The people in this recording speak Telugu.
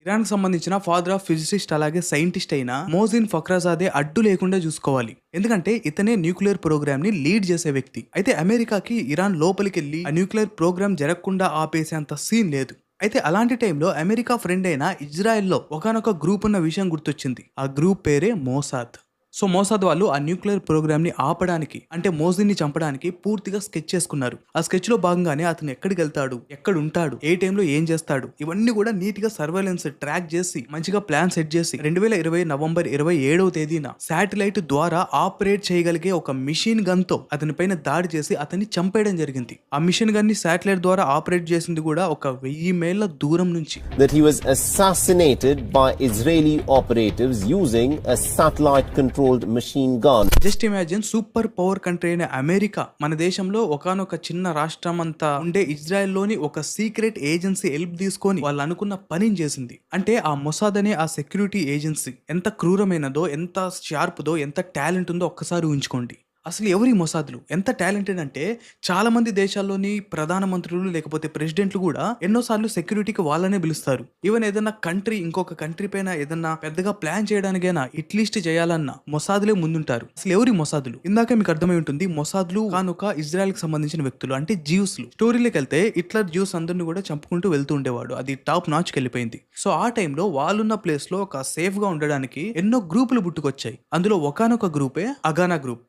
ఇరాన్ కి సంబంధించిన ఫాదర్ ఆఫ్ ఫిజిసిస్ట్ అలాగే సైంటిస్ట్ అయిన మోజిన్ ఫక్రాజాదే అడ్డు లేకుండా చూసుకోవాలి. ఎందుకంటే ఇతనే న్యూక్లియర్ ప్రోగ్రామ్ ని లీడ్ చేసే వ్యక్తి. అయితే అమెరికాకి ఇరాన్ లోపలికి వెళ్ళి ఆ న్యూక్లియర్ ప్రోగ్రామ్ జరగకుండా ఆపేసేంత సీన్ లేదు. అయితే అలాంటి టైంలో అమెరికా ఫ్రెండ్ అయిన ఇజ్రాయెల్లో ఒకానొక గ్రూప్ ఉన్న విషయం గుర్తొచ్చింది. ఆ గ్రూప్ పేరే మోసాద్. సో మోసాద్ వాళ్ళు ఆ న్యూక్లియర్ ప్రోగ్రామ్ ని ఆపడానికి, అంటే మోజిన్ ని చంపడానికి పూర్తిగా స్కెచ్ చేసుకున్నారు. ఆ స్కెచ్ లో భాగంగానే అతను ఎక్కడికి వెళ్తాడు, ఎక్కడ ఉంటాడు, ఏ టైంలో ఏం చేస్తాడు, ఇవన్నీ కూడా నీట్ గా సర్వేలెన్స్ ట్రాక్ చేసి మంచిగా ప్లాన్ సెట్ చేసి 2020 నవంబర్ 27వ తేదీన శాటిలైట్ ద్వారా ఆపరేట్ చేయగలిగే ఒక మిషన్ గన్ తో అతని పైన దాడి చేసి అతన్ని చంపేయడం జరిగింది. ఆ మిషన్ గన్ ని శాటిలైట్ ద్వారా ఆపరేట్ చేసింది కూడా ఒక 1000 మైళ్ళ దూరం నుంచి. That he was assassinated by Israeli operatives using a satellite controlled machine gun. Just imagine, super power country అయిన అమెరికా మన దేశంలో ఒకానొక చిన్న రాష్ట్రం అంతా ఉండే ఇజ్రాయెల్ లోని ఒక సీక్రెట్ ఏజెన్సీ హెల్ప్ తీసుకొని వాళ్ళు అనుకున్న పనిని చేసింది. అంటే ఆ మొసాద్ అనే ఆ సెక్యూరిటీ ఏజెన్సీ ఎంత క్రూరమైనదో, ఎంత షార్ప్దో, ఎంత టాలెంట్ ఉందో ఒక్కసారి ఊహించుకోండి. అసలు ఎవరి మొసాదులు ఎంత టాలెంటెడ్ అంటే చాలా మంది దేశాల్లోని ప్రధానమంత్రులు లేకపోతే ప్రెసిడెంట్లు కూడా ఎన్నోసార్లు సెక్యూరిటీకి వాళ్ళనే పిలుస్తారు. ఈవెన్ ఏదన్నా కంట్రీ ఇంకొక కంట్రీ పైన ఏదన్నా పెద్దగా ప్లాన్ చేయడానికైనా ఇట్లీస్ట్ చేయాలన్నా మొసాదులే ముందుంటారు. అసలు ఎవరి మొసాదులు? ఇందాకే మీకు అర్థమై ఉంటుంది, మొసాదులు కానుక ఇజ్రాయెల్ కి సంబంధించిన వ్యక్తులు, అంటే జ్యూస్లు. స్టోరీలోకి వెళ్తే హిట్లర్ జ్యూస్ అందరిని కూడా చంపుకుంటూ వెళ్తూ ఉండేవాడు. అది టాప్ నాచ్కి వెళ్ళిపోయింది. సో ఆ టైంలో వాళ్ళున్న ప్లేస్ లో ఒక సేఫ్ గా ఉండడానికి ఎన్నో గ్రూపులు పుట్టుకొచ్చాయి. అందులో ఒకానొక గ్రూపే అగానా గ్రూప్.